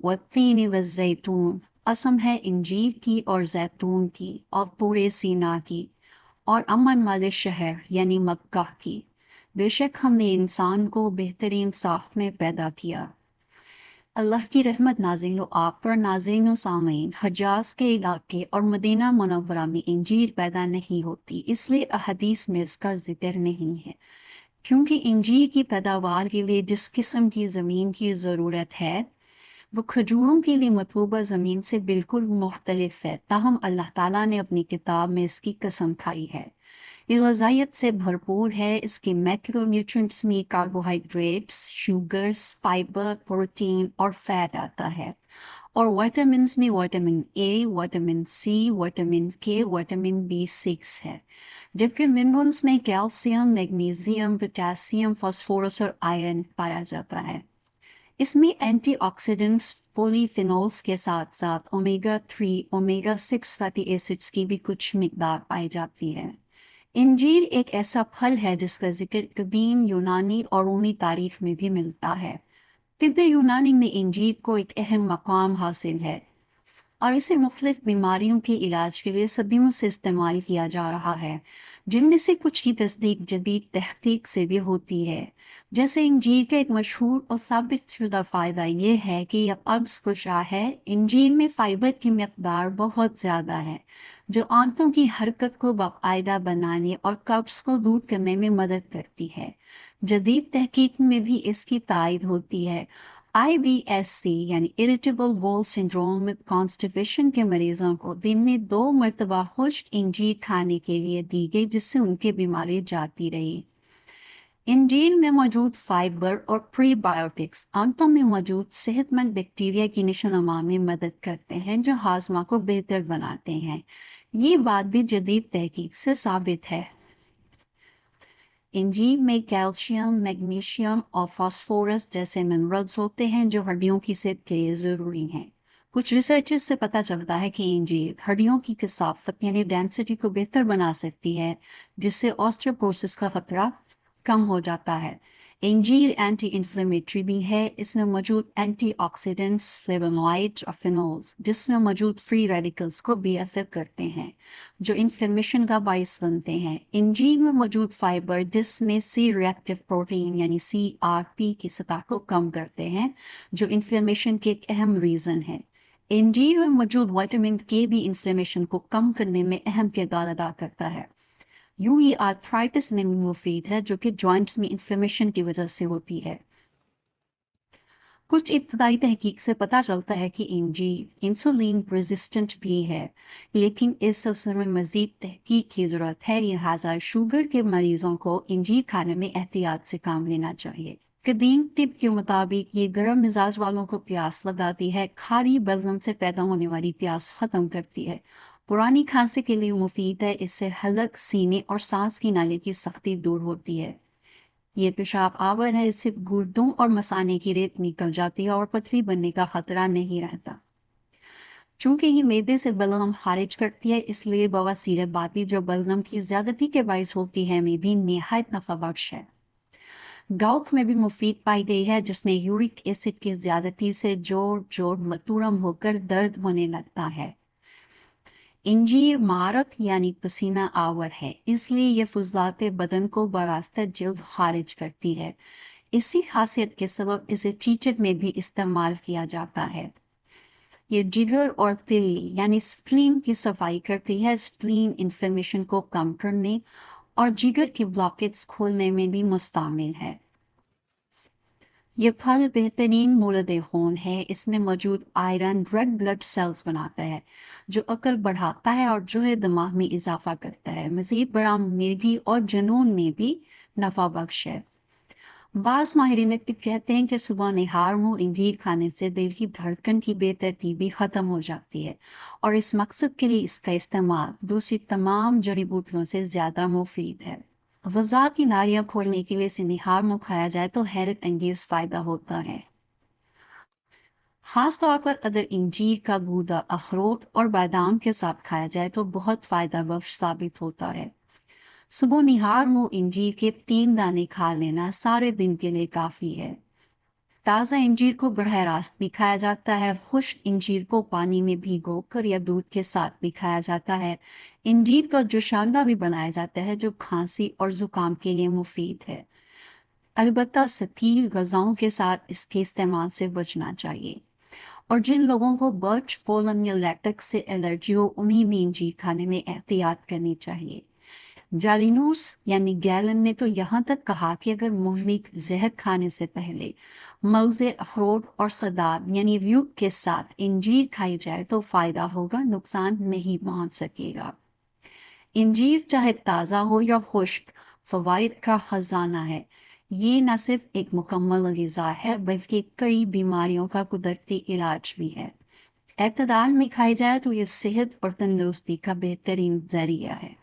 वत्तीन व जैतून, कसम है इंजीर की और जैतून की और पूरे सीना की और अमन वाले शहर यानी मक्का की। बेशक हमने इंसान को बेहतरीन साफ में पैदा किया। अल्लाह की रहमत नाज़िल हो आप पर नाज़रीन सामीन। हजाज के इलाके और मदीना मुनव्वरा में इंजीर पैदा नहीं होती, इसलिए अहदीस में इसका जिक्र नहीं है। क्योंकि इंजीर की पैदावार के लिए जिस किस्म की ज़मीन की ज़रूरत है वो खजूरों के लिए मतलूबा ज़मीन से बिल्कुल मुख्तलिफ है। ताहम अल्लाह ताला ने अपनी किताब में इसकी कसम खाई है। ये ग़िज़ाइयत से भरपूर है। इसके मैक्रोन्यूट्रिएंट्स में कार्बोहाइड्रेट्स, शुगर्स, फाइबर, प्रोटीन और फैट आता है। और विटामिन्स में vitamin A, vitamin C, vitamin K, vitamin B 6 है। जबकि मिनरल्स में कैल्शियम, मैग्नीशियम, पोटेशियम, फास्फोरस और आयरन पाया जाता है। इसमें एंटीऑक्सीडेंट्स, पॉलीफिनोल्स के साथ साथ ओमेगा 3, ओमेगा 6 फैटी एसिड्स की भी कुछ मिकदार पाई जाती है। इंजीर एक ऐसा फल है जिसका जिक्र कदीम यूनानी और रोमी तारीख में भी मिलता है। तिब्बे यूनानी में इंजीर को एक अहम मकाम हासिल है और इसे मुख्तलिफ बीमारियों के इलाज के लिए सदियों से इस्तेमाल किया जा रहा है, जिनमें से कुछ की तस्दीक जदीद तहकीक से भी होती है। जैसे इंजीर का एक मशहूर और साबित शुदा फ़ायदा ये है कि यह कब्ज़ कुशा है। इंजीर में फ़ाइबर की मकदार बहुत ज़्यादा है, जो आंतों की हरकत को बाकायदा बनाने और कब्ज़ को दूर करने में मदद करती है। जदीद तहकीक में भी इसकी तायद होती है। IBS-C यानी इरिटेबल बाउल सिंड्रोम में कॉन्स्टिपेशन के मरीजों को दिन में 2 मरतबा खुश्क इंजीर खाने के लिए दी गई, जिससे उनकी बीमारी जाती रही। इंजीर में मौजूद फाइबर और प्रीबायोटिक्स आंतों में मौजूद सेहतमंद बैक्टीरिया की नशोनुमा में मदद करते हैं, जो हाजमा को बेहतर बनाते हैं। ये बात भी जदीद तहकीक से साबित है। इंजीर में कैल्शियम, मैग्नीशियम और फास्फोरस जैसे मिनरल्स होते हैं जो हड्डियों की सेहत के लिए ज़रूरी हैं। कुछ रिसर्चेस से पता चलता है कि इंजीर हड्डियों की कसाफत यानी डेंसिटी को बेहतर बना सकती है, जिससे ऑस्टियोपोरोसिस का खतरा कम हो जाता है। इंजीर एंटी इन्फ्लेमेटरी भी है। इसमें मौजूद एंटीऑक्सीडेंट्स, फ्लेवोनॉइड्स और फिनोल्स जिसमें मौजूद फ्री रेडिकल्स को बेअसर करते हैं, जो इन्फ्लेमेशन का बायस बनते हैं। इंजीर में मौजूद फाइबर जिसमें सी रिएक्टिव प्रोटीन यानी CRP की सतह को कम करते हैं, जो इन्फ्लेमेशन के एक अहम रीज़न है। इंजीर में मौजूद विटामिन के भी इन्फ्लेमेशन को कम करने में अहम किरदार अदा करता है। यूं ये आर्थराइटिस में भी मुफीद है, जो कि जॉइंट्स में इन्फ्लेमेशन की वजह से होती है। कुछ इब्तदाई तहकीक से पता चलता है कि इंजीर इंसुलिन रेजिस्टेंट भी है, लेकिन इस सिलसिले में मजीद तहकीक की ज़रूरत है। लिहाजा शुगर के मरीजों को इंजीर खाने में एहतियात से काम लेना चाहिए। कदीम तिब के मुताबिक ये गर्म मिजाज वालों को प्यास लगाती है, खारी बलगम से पैदा होने वाली प्यास ख़त्म करती है, पुरानी खांसी के लिए मुफीद है। इससे हलक, सीने और सांस की नाली की सख्ती दूर होती है। ये पेशाब आवर है, इससे गुर्दों और मसाने की रेत निकल जाती है और पथरी बनने का खतरा नहीं रहता। चूंकि ये मैदे से बलगम खारिज करती है, इसलिए बवासीर बाती जो बलगम की ज्यादती के बायस होती है में भी निहायत नफा बख्श है। गाउट में भी मुफीद पाई गई है, जिसमें यूरिक एसिड की ज्यादती से जोड़ जोड़ मतूरम होकर दर्द होने लगता है। इंजीर मारक यानी पसीना आवर है, इसलिए यह फुजलात बदन को बरास्ता जल्द खारिज करती है। इसी खासियत के सबब इसे चीचक में भी इस्तेमाल किया जाता है। ये जिगर और तिल्ली यानी स्प्लीन की सफाई करती है। स्प्लीन इन्फ्लेमेशन को कम करने और जिगर के ब्लॉकेट्स खोलने में भी मुस्तामिल है। ये फल बेहतरीन मूलद खून है। इसमें मौजूद आयरन रेड ब्लड सेल्स बनाता है, जो अकल बढ़ाता है और जो है दिमाग में इजाफा करता है। मजीद बड़ा मेदी और जनून में भी नफा बख्श है। बाज़ माहिरीन तिब कहते हैं कि सुबह निहार मुंह इंजीर खाने से दिल की धड़कन की बेतरतीबी ख़त्म हो जाती है और इस मकसद के लिए इसका इस्तेमाल दूसरी तमाम जड़ी बूटियों से ज़्यादा मुफीद है। ग़िज़ा की नालियाँ खोलने के लिए इसे निहार मुंह खाया जाए तो हैरत अंगेज़ फ़ायदा होता है। ख़ास तौर पर अगर इंजीर का गूदा अखरोट और बादाम के साथ खाया जाए तो बहुत फ़ायदा बख्श साबित होता है। सुबह निहार मुंह इंजीर के 3 दाने खा लेना सारे दिन के लिए काफ़ी है। ताज़ा इंजीर को बरह रास्त भी खाया जाता है, खुश्क इंजीर को पानी में भिगोकर या दूध के साथ भी खाया जाता है। इंजीर का जुशांडा भी बनाया जाता है जो खांसी और ज़ुकाम के लिए मुफीद है। अलबत्ता सतील ग़िज़ाओं के साथ इसके इस्तेमाल से बचना चाहिए। और जिन लोगों को बर्च, पोलन या लैटेक्स से एलर्जी हो उन्हें भी इंजीर खाने में एहतियात करनी चाहिए। जालिनूस यानी गैलन ने तो यहाँ तक कहा कि अगर मुहलिक जहर खाने से पहले मगज़े अखरोट और सदाब यानी व्यूक के साथ इंजीर खाई जाए तो फ़ायदा होगा, नुकसान नहीं पहुंच सकेगा। इंजीर चाहे ताज़ा हो या खुश्क, फ़वाइद का ख़जाना है। ये न सिर्फ एक मुकम्मल ग़िज़ा है बल्कि कई बीमारियों का कुदरती इलाज भी है। एतदाल में खाई जाए तो ये सेहत और तंदुरुस्ती का बेहतरीन ज़रिया है।